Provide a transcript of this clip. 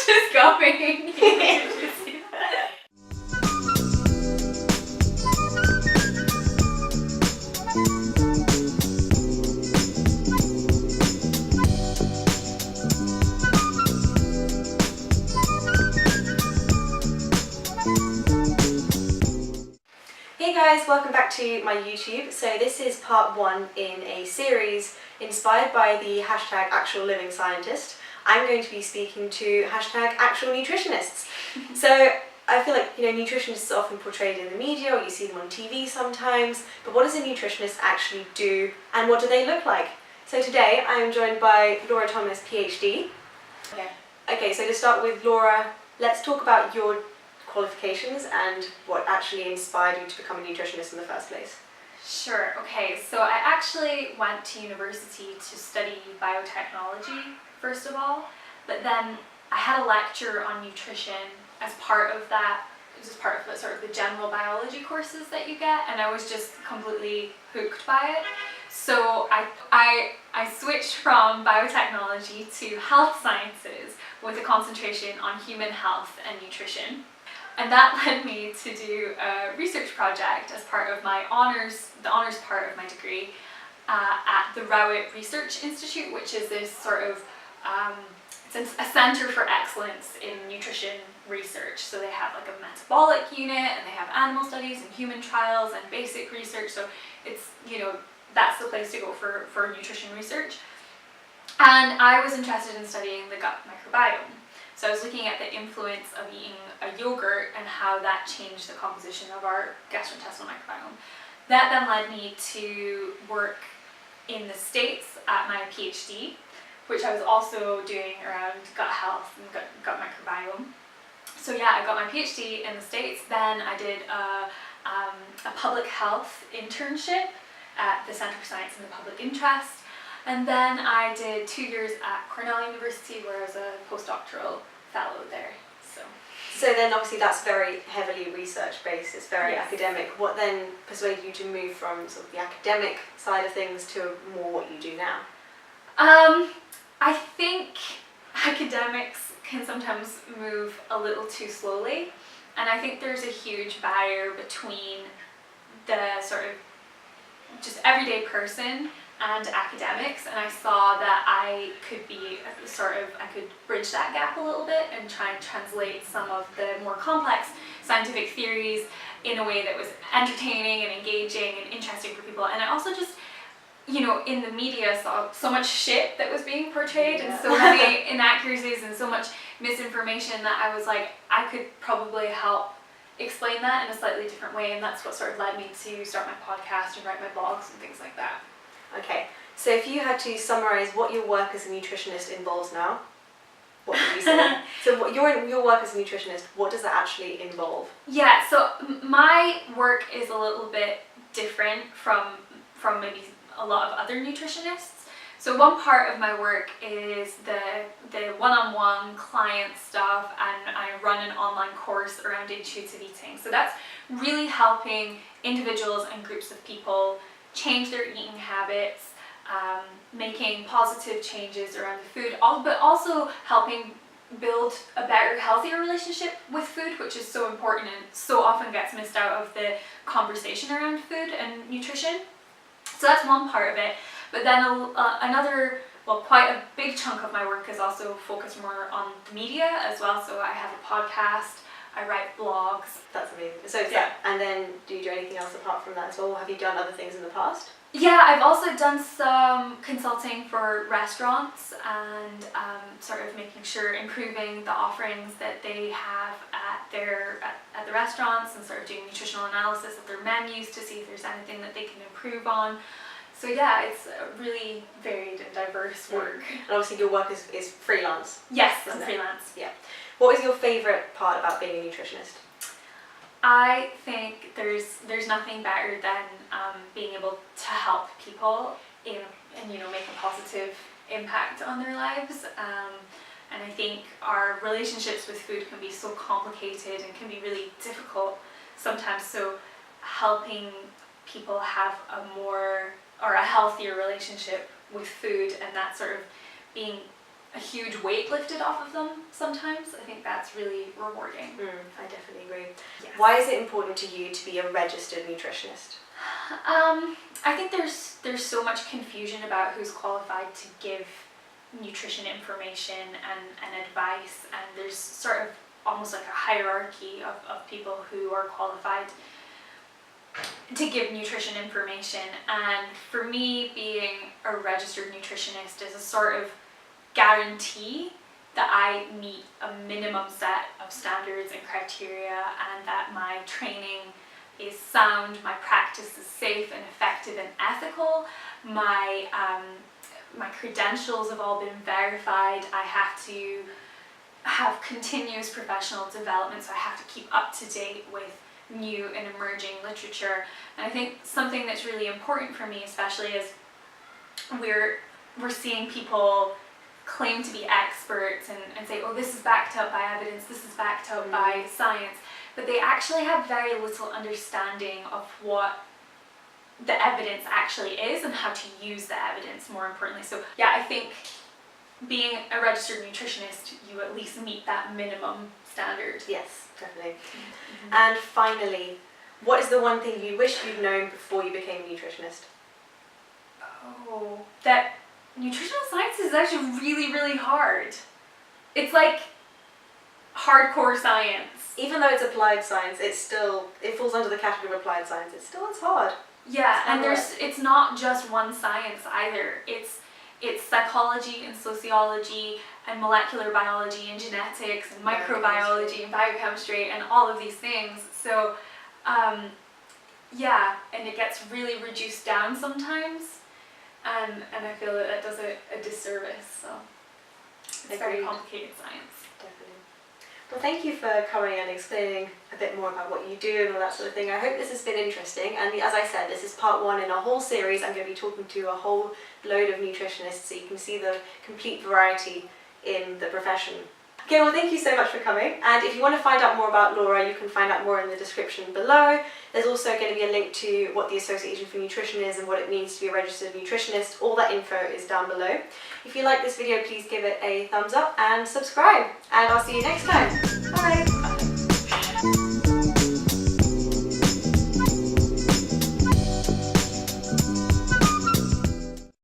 just going. Hey guys, welcome back to my YouTube. So this is part one in a series inspired by the hashtag Actual Living Scientist. I'm going to be speaking to hashtag Actual Nutritionists. So I feel like, nutritionists are often portrayed in the media, or you see them on TV sometimes, but what does a nutritionist actually do and what do they look like? So today I am joined by Laura Thomas, PhD. Okay, so to start with, Laura, let's talk about your qualifications and what actually inspired you to become a nutritionist in the first place. Sure, okay, so I actually went to university to study biotechnology, first of all, but then I had a lecture on nutrition as part of that. It was just part of the sort of the general biology courses that you get, and I was just completely hooked by it. So I switched from biotechnology to health sciences with a concentration on human health and nutrition. And that led me to do a research project as part of my the honours part of my degree at the Rowett Research Institute, which is this sort of, it's a centre for excellence in nutrition research. So they have like a metabolic unit, and they have animal studies and human trials and basic research. So it's, that's the place to go for nutrition research. And I was interested in studying the gut microbiome. So I was looking at the influence of eating a yogurt and how that changed the composition of our gastrointestinal microbiome. That then led me to work in the States at my PhD, which I was also doing around gut health and gut microbiome. So yeah, I got my PhD in the States. Then I did a public health internship at the Centre for Science in the Public Interest. And then I did 2 years at Cornell University, where I was a postdoctoral fellow there. So then obviously that's very heavily research based, it's very Yes. academic. What then persuaded you to move from sort of the academic side of things to more what you do now? I think academics can sometimes move a little too slowly, and I think there's a huge barrier between the sort of just everyday person and academics, and I saw that I could I could bridge that gap a little bit and try and translate some of the more complex scientific theories in a way that was entertaining and engaging and interesting for people. And I also just, in the media saw so much shit that was being portrayed and so many inaccuracies and so much misinformation that I was like, I could probably help explain that in a slightly different way, and that's what sort of led me to start my podcast and write my blogs and things like that. Okay, so if you had to summarise what your work as a nutritionist involves now, what would you say? So what your work as a nutritionist, what does that actually involve? Yeah, so my work is a little bit different from maybe a lot of other nutritionists. So one part of my work is the one-on-one client stuff, and I run an online course around intuitive eating. So that's really helping individuals and groups of people change their eating habits, making positive changes around the food, but also helping build a better, healthier relationship with food, which is so important and so often gets missed out of the conversation around food and nutrition. So that's one part of it. But then quite a big chunk of my work is also focused more on the media as well. So I have a podcast, I write blogs. That's amazing. So and then do you do anything else apart from that as well? Have you done other things in the past? Yeah, I've also done some consulting for restaurants and sort of making sure, improving the offerings that they have at the restaurants, and sort of doing nutritional analysis of their menus to see if there's anything that they can improve on. So yeah, it's a really varied and diverse work. And obviously your work is freelance. Yes, I'm freelance. Yeah. What is your favourite part about being a nutritionist? I think there's nothing better than being able to help people and make a positive impact on their lives. And I think our relationships with food can be so complicated and can be really difficult sometimes. So helping people have a healthier relationship with food, and that sort of being a huge weight lifted off of them sometimes. I think that's really rewarding. I definitely agree. Yes. Why is it important to you to be a registered nutritionist? I think there's so much confusion about who's qualified to give nutrition information and advice, and there's sort of almost like a hierarchy of people who are qualified to give nutrition information. And for me, being a registered nutritionist is a sort of guarantee that I meet a minimum set of standards and criteria, and that my training is sound, my practice is safe and effective and ethical, my credentials have all been verified, I have to have continuous professional development, so I have to keep up to date with new and emerging literature. And I think something that's really important for me, especially as we're seeing people claim to be experts and say, oh, this is backed up by evidence, this is backed up by science, but they actually have very little understanding of what the evidence actually is and how to use the evidence, more importantly. So yeah, I think being a registered nutritionist, you at least meet that minimum standard. Yes, definitely. And finally, what is the one thing you wish you'd known before you became a nutritionist? Oh, that nutritional science is actually really, really hard. It's like hardcore science. Even though it's applied science, it falls under the category of applied science. It's hard. Yeah, and it's not just one science either. It's psychology and sociology and molecular biology and genetics and microbiology and biochemistry and all of these things. So yeah, and it gets really reduced down sometimes, and I feel that does a disservice. So it's very complicated science. Definitely. Well, thank you for coming and explaining a bit more about what you do and all that sort of thing. I hope this has been interesting, and as I said, this is part one in a whole series. I'm going to be talking to a whole load of nutritionists so you can see the complete variety in the profession. Okay, well, thank you so much for coming, and if you want to find out more about Laura, you can find out more in the description below. There's also going to be a link to what the Association for Nutrition is and what it means to be a registered nutritionist. All that info is down below. If you like this video, please give it a thumbs up and subscribe, and I'll see you next time. Bye!